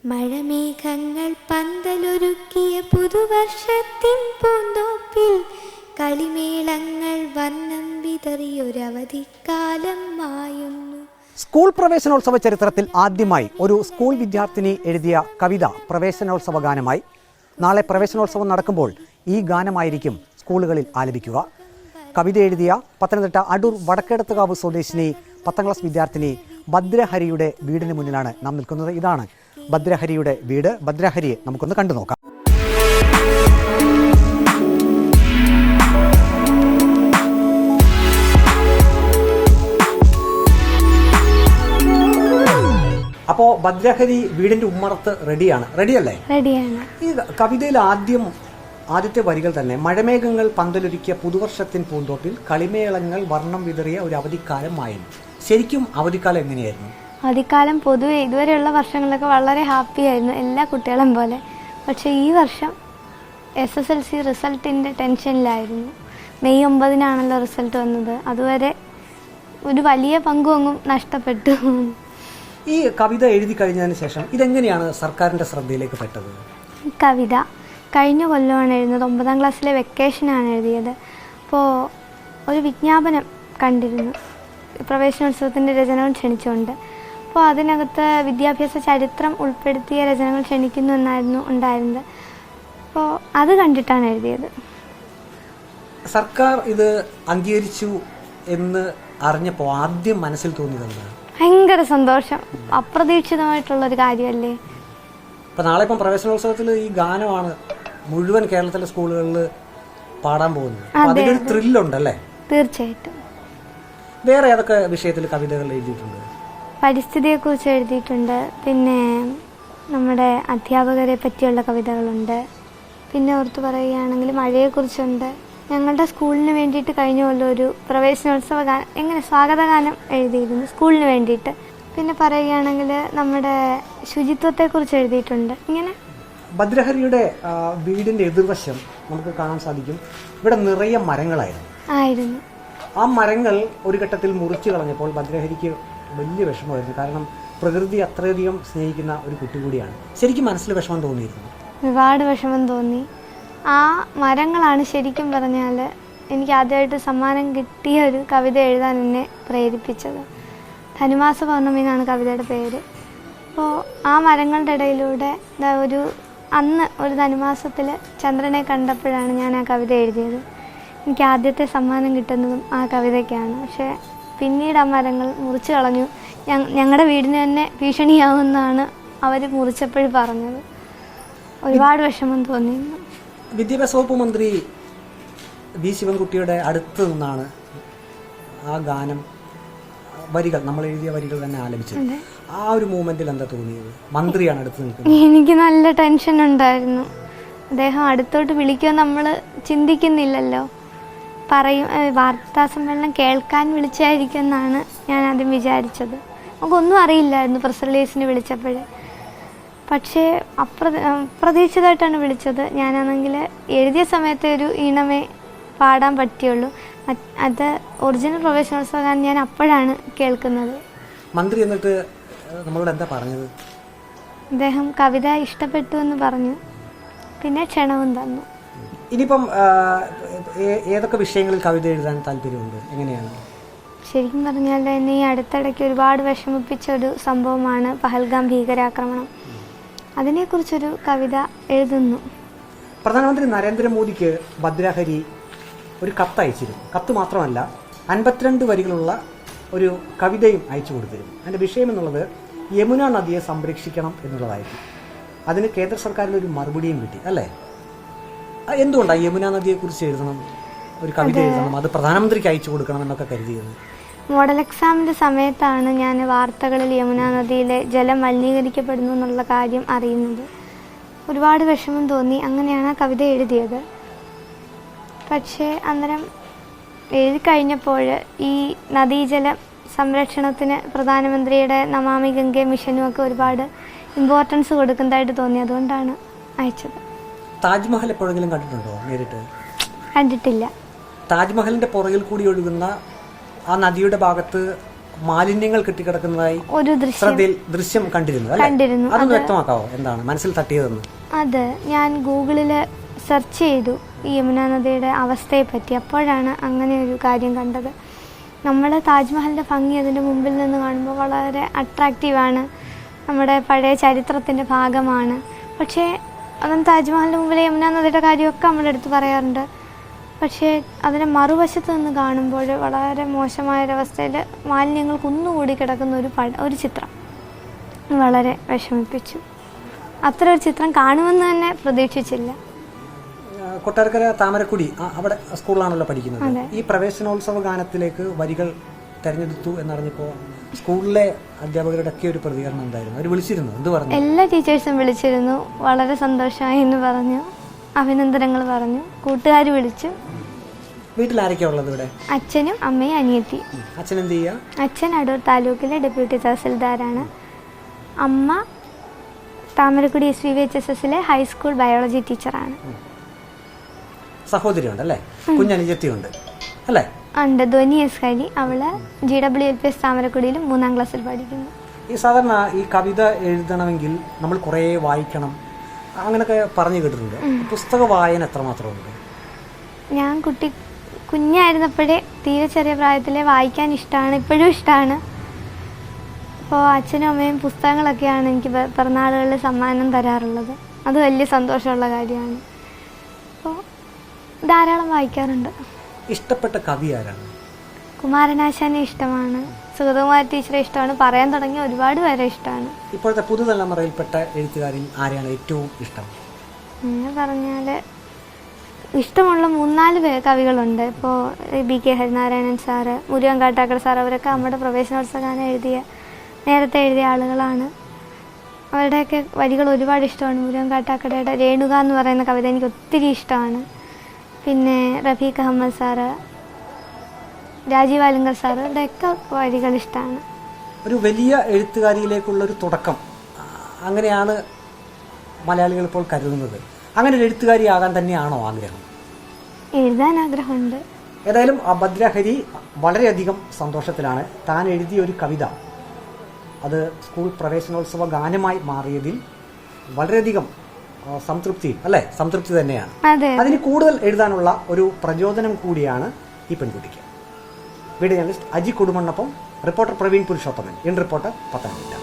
മഴമേഘങ്ങൾ പന്തലൊരുക്കിയ പുതുവർഷത്തിൻ പൂന്തോപ്പിൽ കളിമേളങ്ങൾ വർണ്ണം വിതറിയൊരവധിക്കാലം മായുന്നു. സ്കൂൾ പ്രവേശനോത്സവ ചരിത്രത്തിൽ ആദ്യമായി ഒരു സ്കൂൾ വിദ്യാർത്ഥിനി എഴുതിയ കവിത പ്രവേശനോത്സവ ഗാനമായി. നാളെ പ്രവേശനോത്സവം നടക്കുമ്പോൾ ഈ ഗാനമായിരിക്കും സ്കൂളുകളിൽ ആലപിക്കുക. കവിത എഴുതിയ പത്തനംതിട്ട അടൂർ വടക്കേടത്തുകാവ് സ്വദേശിനി 10ാം ക്ലാസ് വിദ്യാർത്ഥിനി ഭദ്രഹരിയുടെ വീടിന് മുന്നിലാണ് നാം നിൽക്കുന്നത്. ഇതാണ് ഭദ്രഹരിയുടെ വീട്. ഭദ്രഹരിയെ നമുക്കൊന്ന് കണ്ടു നോക്കാം. അപ്പോൾ ഭദ്രഹരി വീടിന്റെ ഉമ്മറത്ത് റെഡിയല്ലേ? റെഡിയാണ്. ഈ കവിതയിൽ ആദ്യത്തെ വരികൾ തന്നെ മഴമേഘങ്ങൾ പന്തലൊരുക്കിയ പുതുവർഷത്തിൻ പൂന്തോപ്പിൽ കളിമേളങ്ങൾ വർണ്ണം വിതറിയ ഒരു അവധിക്കാലമായിരുന്നു. ശരിക്കും അവധിക്കാലം എങ്ങനെയായിരുന്നു? അവധിക്കാലം പൊതുവെ ഇതുവരെയുള്ള വർഷങ്ങളിലൊക്കെ വളരെ ഹാപ്പി ആയിരുന്നു, എല്ലാ കുട്ടികളും പോലെ. പക്ഷേ ഈ വർഷം SSLC റിസൾട്ടിൻ്റെ ടെൻഷനിലായിരുന്നു. മെയ് 9-നാണല്ലോ റിസൾട്ട് വന്നത്. അതുവരെ ഒരു വലിയ പങ്കും നഷ്ടപ്പെട്ടു. ഈ കവിത എഴുതി കഴിഞ്ഞതിന് ശേഷം ഇതെങ്ങനെയാണ് സർക്കാരിൻ്റെ ശ്രദ്ധയിലേക്ക് പെട്ടത്? കവിത കഴിഞ്ഞ കൊല്ലമാണ് എഴുതുന്നത്. 9ാം ക്ലാസ്സിലെ വെക്കേഷനാണ് എഴുതിയത്. അപ്പോൾ ഒരു വിജ്ഞാപനം കണ്ടിരുന്നു, പ്രവേശനോത്സവത്തിൻ്റെ രചനകൾ ക്ഷണിച്ചുകൊണ്ട്. അപ്പോൾ അതിനകത്ത് വിദ്യാഭ്യാസ ചരിത്രം ഉൾപ്പെടുത്തിയ രചനകൾ ക്ഷണിക്കുന്നു എന്നായിരുന്നു ഉണ്ടായിരുന്നത്. അപ്പോൾ അത് കണ്ടിട്ടാണ് എഴുതിയത്. സർക്കാർ ഇത് അംഗീകരിച്ചു എന്ന് അറിഞ്ഞപ്പോൾ ആദ്യം മനസ്സിൽ തോന്നിയത് ഭയങ്കര സന്തോഷം. അപ്രതീക്ഷിതമായിട്ടുള്ളൊരു കാര്യമല്ലേ. ഇപ്പം നാളെ പ്രവേശനോത്സവത്തിൽ ഈ ഗാനമാണ് മുഴുവൻ കേരളത്തിലെ സ്കൂളുകളിൽ പാടാൻ പോകുന്നത്. അതിലൊരു ത്രില്ലുണ്ടല്ലേ? തീർച്ചയായിട്ടും. വേറെ ഏതൊക്കെ വിഷയത്തിൽ കവിതകൾ എഴുതിയിട്ടുണ്ട്? പരിസ്ഥിതിയെക്കുറിച്ച് എഴുതിയിട്ടുണ്ട്, പിന്നെ നമ്മുടെ അധ്യാപകരെ പറ്റിയുള്ള കവിതകളുണ്ട്, പിന്നെ ഓർത്ത് പറയുകയാണെങ്കിൽ മഴയെക്കുറിച്ചുണ്ട്. ഞങ്ങളുടെ സ്കൂളിന് വേണ്ടിയിട്ട് കഴിഞ്ഞ കൊല്ലം ഒരു പ്രവേശനോത്സവ സ്വാഗതഗാനം എഴുതിയിരുന്നു സ്കൂളിന് വേണ്ടിയിട്ട്. പിന്നെ പറയുകയാണെങ്കിൽ നമ്മുടെ ശുചിത്വത്തെക്കുറിച്ച് എഴുതിയിട്ടുണ്ട്. ഇങ്ങനെ ഭദ്രഹരിയുടെ വീടിന്റെ എതിർവശം നമുക്ക് കാണാൻ സാധിക്കും. ഇവിടെ നിറയെ മരങ്ങളായിരുന്നു. ആ മരങ്ങൾ ഒരു ഘട്ടത്തിൽ മുറിച്ചു കളഞ്ഞപ്പോൾ ഭദ്രഹരിക്ക് വലിയ വിഷമമായിരുന്നു. കാരണം പ്രകൃതി അത്രയധികം സ്നേഹിക്കുന്ന ഒരു കുട്ടി കൂടിയാണ്. ശരിക്കും മനസ്സിൽ വിഷമം തോന്നിയിരുന്നു? ഒരുപാട് വിഷമം തോന്നി. ആ മരങ്ങളാണ് ശരിക്കും പറഞ്ഞാൽ എനിക്ക് ആദ്യമായിട്ട് സമ്മാനം കിട്ടിയ ഒരു കവിത എഴുതാൻ എന്നെ പ്രേരിപ്പിച്ചത്. ധനുമാസ പൗർണമി എന്നാണ് കവിതയുടെ പേര്. അപ്പോൾ ആ മരങ്ങളുടെ ഇടയിലൂടെ അന്ന് ഒരു ധനുമാസത്തിൽ ചന്ദ്രനെ കണ്ടപ്പോഴാണ് ഞാൻ ആ കവിത എഴുതിയത്. എനിക്ക് ആദ്യത്തെ സമ്മാനം കിട്ടുന്നതും ആ കവിതയ്ക്കാണ്. പക്ഷേ പിന്നീട് ആ മരങ്ങൾ മുറിച്ചു കളഞ്ഞു. ഞങ്ങളുടെ വീടിന് തന്നെ ഭീഷണിയാവുമെന്നാണ് അവർ മുറിച്ചപ്പോഴും പറഞ്ഞത്. ഒരുപാട് വിഷമം തോന്നിയിരുന്നു. വിദ്യാഭ്യാസ വകുപ്പ് മന്ത്രി വി ശിവൻകുട്ടിയുടെ അടുത്ത് നിന്നാണ് ആ ഗാനം നമ്മൾ എഴുതിയ വരികൾ തന്നെ ആലപിച്ചത്. ആ ഒരു മൂമെന്റിൽ എന്താ തോന്നിയത്? മന്ത്രിയാണ് അടുത്ത് നിൽക്കുന്നത്. എനിക്ക് നല്ല ടെൻഷൻ ഉണ്ടായിരുന്നു. അദ്ദേഹം അടുത്തോട്ട് വിളിക്കുമെന്ന് നമ്മൾ ചിന്തിക്കുന്നില്ലല്ലോ. വാർത്താ സമ്മേളനം കേൾക്കാൻ വിളിച്ചായിരിക്കും എന്നാണ് ഞാൻ ആദ്യം വിചാരിച്ചത്. നമുക്കൊന്നും അറിയില്ലായിരുന്നു പ്രസ് റിലീസിന് വിളിച്ചപ്പോഴേ. പക്ഷേ അപ്രതീക്ഷിതമായിട്ടാണ് വിളിച്ചത്. ഞാനാണെങ്കിൽ എഴുതിയ സമയത്ത് ഒരു ഈണമേ പാടാൻ പറ്റിയുള്ളൂ. അത് ഒറിജിനൽ പ്രവേശനോത്സവ ഗാനം ഞാൻ അപ്പോഴാണ് കേൾക്കുന്നത്. മന്ത്രി എന്നിട്ട് നമ്മളോട് എന്താ പറഞ്ഞത്? അദ്ദേഹം കവിത ഇഷ്ടപ്പെട്ടു എന്ന് പറഞ്ഞു, പിന്നെ ക്ഷണവും തന്നു. ഇനിയിപ്പം ഏതൊക്കെ വിഷയങ്ങളിൽ കവിത എഴുതാൻ താല്പര്യമുണ്ട്? എങ്ങനെയാണ്? ശരിക്കും പറഞ്ഞാൽ എന്നെ ഈ അടുത്തിടയ്ക്ക് ഒരുപാട് വിഷമിപ്പിച്ച ഒരു സംഭവമാണ് പഹൽഗാം ഭീകരാക്രമണം. അതിനെക്കുറിച്ചൊരു കവിത എഴുതുന്നു. പ്രധാനമന്ത്രി നരേന്ദ്രമോദിക്ക് ഭദ്രഹരി ഒരു കത്ത് അയച്ചിരുന്നു. കത്ത് മാത്രമല്ല 52 വരികളുള്ള ഒരു കവിതയും അയച്ചു കൊടുത്തിരുന്നു. അതിൻ്റെ വിഷയം എന്നുള്ളത് യമുന നദിയെ സംരക്ഷിക്കണം എന്നുള്ളതായിരുന്നു. അതിന് കേന്ദ്ര സർക്കാരിന് ഒരു മറുപടിയും കിട്ടി, അല്ലേ? എന്തുകൊണ്ടാണ് യമുന നദിയെക്കുറിച്ച് എഴുതണം, ഒരു കവിത എഴുതണം, അത് പ്രധാനമന്ത്രിക്ക് അയച്ചു കൊടുക്കണം എന്നൊക്കെ കരുതിയത്? മോഡൽ എക്സാമിൻ്റെ സമയത്താണ് ഞാൻ വാർത്തകളിൽ യമുന നദിയിലെ ജലം മലിനീകരിക്കപ്പെടുന്നു എന്നുള്ള കാര്യം അറിയുന്നത്. ഒരുപാട് വിഷമം തോന്നി. അങ്ങനെയാണ് ആ കവിത എഴുതിയത്. പക്ഷേ അന്നേരം എഴുതി കഴിഞ്ഞപ്പോൾ ഈ നദീജല സംരക്ഷണത്തിന് പ്രധാനമന്ത്രിയുടെ നമാമി ഗംഗെ മിഷനും ഒക്കെ ഒരുപാട് ഇമ്പോർട്ടൻസ് കൊടുക്കുന്നതായിട്ട് തോന്നി. അതുകൊണ്ടാണ് അയച്ചത്. താജ്മഹൽ എപ്പോഴെങ്കിലും കണ്ടിട്ടുണ്ടോ നേരിട്ട്? കണ്ടിട്ടില്ല. താജ്മഹലിന്റെ പുറകിൽ കൂടി ഒഴുകുന്ന ആ നദിയുടെ ഭാഗത്ത് മാലിന്യങ്ങൾ കെട്ടിക്കിടക്കുന്നതായി ഒരു ദൃശ്യം കണ്ടിരുന്നു അല്ലേ? കണ്ടിരുന്നു. അതൊന്ന് വ്യക്തമാക്കാവോ, എന്താണ് മനസ്സിൽ തട്ടിയതെന്ന്? അത് ഞാൻ ഗൂഗിളിൽ സെർച്ച് ചെയ്തു ഈ യമുന നദിയുടെ അവസ്ഥയെ പറ്റി. അപ്പോഴാണ് അങ്ങനെ ഒരു കാര്യം കണ്ടത്. നമ്മുടെ താജ്മഹലിൻ്റെ ഭംഗി അതിൻ്റെ മുമ്പിൽ നിന്ന് കാണുമ്പോൾ വളരെ അട്രാക്റ്റീവാണ്, നമ്മുടെ പഴയ ചരിത്രത്തിൻ്റെ ഭാഗമാണ്. പക്ഷേ അതും താജ്മഹലിൻ്റെ മുമ്പിൽ യമുന നദിയുടെ കാര്യമൊക്കെ നമ്മുടെ അടുത്ത് പറയാറുണ്ട്. പക്ഷേ അതിനെ മറുവശത്ത് നിന്ന് കാണുമ്പോൾ വളരെ മോശമായൊരവസ്ഥയിൽ മാലിന്യങ്ങൾ കുന്നുകൂടി കിടക്കുന്ന ഒരു ചിത്രം വളരെ വിഷമിപ്പിച്ചു. അത്ര ഒരു ചിത്രം കാണുമെന്ന് തന്നെ പ്രതീക്ഷിച്ചില്ല. കൊട്ടാരക്കര താമരക്കുടി അവിടെ സ്കൂളിലാണല്ലോ പഠിക്കുന്നത്. ഈ പ്രവേശനോത്സവ ഗാനത്തിലേക്ക് വരികൾ തെരഞ്ഞെടുത്തു എന്നറിഞ്ഞപ്പോൾ സ്കൂളിലെ അധ്യാപകരുടെ ഒക്കെ ഒരു പ്രതികരണം എന്തായിരുന്നു? അവർ വിളിച്ചിരുന്നു, എന്ത് പറഞ്ഞു? എല്ലാ ടീച്ചേഴ്സും വിളിച്ചിരുന്നു, വളരെ സന്തോഷമായി എന്ന് പറഞ്ഞു, അഭിനന്ദനങ്ങൾ പറഞ്ഞു, കൂട്ടുകാർ വിളിച്ചു. വീട്ടിൽ ആരൊക്കെയാ ഉള്ളത് ഇവിടെ? അച്ഛനും അമ്മയും അനിയത്തി. അച്ഛൻ എന്ത് ചെയ്യാ? അച്ഛൻ അടൂർ താലൂക്കിലെ ഡെപ്യൂട്ടി തഹസിൽദാരാണ്. അമ്മ താമരക്കുടി SVVHSSലെ ഹൈസ്കൂൾ ബയോളജി ടീച്ചറാണ്. സഹോദരി ഉണ്ടല്ലേ? കുഞ്ഞനുജത്തിയുണ്ട് അല്ലേ? ഉണ്ട്, ധ്വനി എസ് ഹരി. അവള് GWLPS താമരക്കുടിയിലും 3ാം ക്ലാസ്സിൽ പഠിക്കുന്നു. ഈ സാധാരണ ഈ കവിത എഴുതണമെങ്കിൽ നമ്മൾ കുറേ വായിക്കണം അങ്ങനെയൊക്കെ പറഞ്ഞു കേട്ടിട്ടുണ്ട്. പുസ്തക വായന എത്രമാത്രമുണ്ട്? ഞാൻ കുഞ്ഞായിരുന്നപ്പോഴേ തീരെ ചെറിയ പ്രായത്തിലെ വായിക്കാൻ ഇഷ്ടമാണ്, ഇപ്പോഴും ഇഷ്ടമാണ്. അപ്പോൾ അച്ഛനും അമ്മയും പുസ്തകങ്ങളൊക്കെയാണ് എനിക്ക് പിറന്നാളുകളിൽ സമ്മാനം തരാറുള്ളത്. അത് വലിയ സന്തോഷമുള്ള കാര്യമാണ്. അപ്പോൾ ധാരാളം വായിക്കാറുണ്ട്. ഇഷ്ടപ്പെട്ട കവി ആരാണ്? കുമാരനാശാനെ ഇഷ്ടമാണ്, സുഗതകുമാരി ടീച്ചറെ ഇഷ്ടമാണ്, പറയാൻ തുടങ്ങിയ ഒരുപാട് പേരെ ഇഷ്ടമാണ്. ഇപ്പോഴത്തെ പുതുതലമുറയിൽപ്പെട്ട എഴുത്തുകാരിൽ ആരെയാണ് ഏറ്റവും ഇഷ്ടം? അങ്ങനെ പറഞ്ഞാൽ ഇഷ്ടമുള്ള 3-4 കവികളുണ്ട്. ഇപ്പോൾ BK Harinarayanan sir, Murukan Kattakkada sir, അവരൊക്കെ നമ്മുടെ പ്രവേശനോത്സവ ഗാനം നേരത്തെ എഴുതിയ ആളുകളാണ്. അവരുടെയൊക്കെ വരികൾ ഒരുപാട് ഇഷ്ടമാണ്. മുരുകൻ കാട്ടാക്കടയുടെ രേണുക എന്ന് പറയുന്ന കവിത എനിക്ക് ഒത്തിരി ഇഷ്ടമാണ്. പിന്നെ റഫീഖ് അഹമ്മദ് സാറ്, രാജീവ് ആലുങ്കർ സാറ്, ഇവരുടെയൊക്കെ വരികൾ ഇഷ്ടമാണ്. ഒരു വലിയ എഴുത്തുകാരിയിലേക്കുള്ളൊരു തുടക്കം അങ്ങനെയാണ് മലയാളികൾ ഇപ്പോൾ കരുതുന്നത്. അങ്ങനെ ഒരു എഴുത്തുകാരിയാകാൻ തന്നെയാണോ ആഗ്രഹം? എഴുതാൻ ആഗ്രഹമുണ്ട്. ഏതായാലും ഭദ്രഹരി വളരെയധികം സന്തോഷത്തിലാണ്. താൻ എഴുതിയ ഒരു കവിത അത് സ്കൂൾ പ്രവേശനോത്സവ ഗാനമായി മാറിയതിൽ വളരെയധികം സംതൃപ്തി തന്നെയാണ്. അതിന് കൂടുതൽ എഴുതാനുള്ള ഒരു പ്രചോദനം കൂടിയാണ് ഈ പെൺകുട്ടിക്ക്. വീഡിയോ ജേർണലിസ്റ്റ് അജി കുടുംബണ്ണൊപ്പം reporter Praveen Purushothaman, in reporter, Pathanamthitta.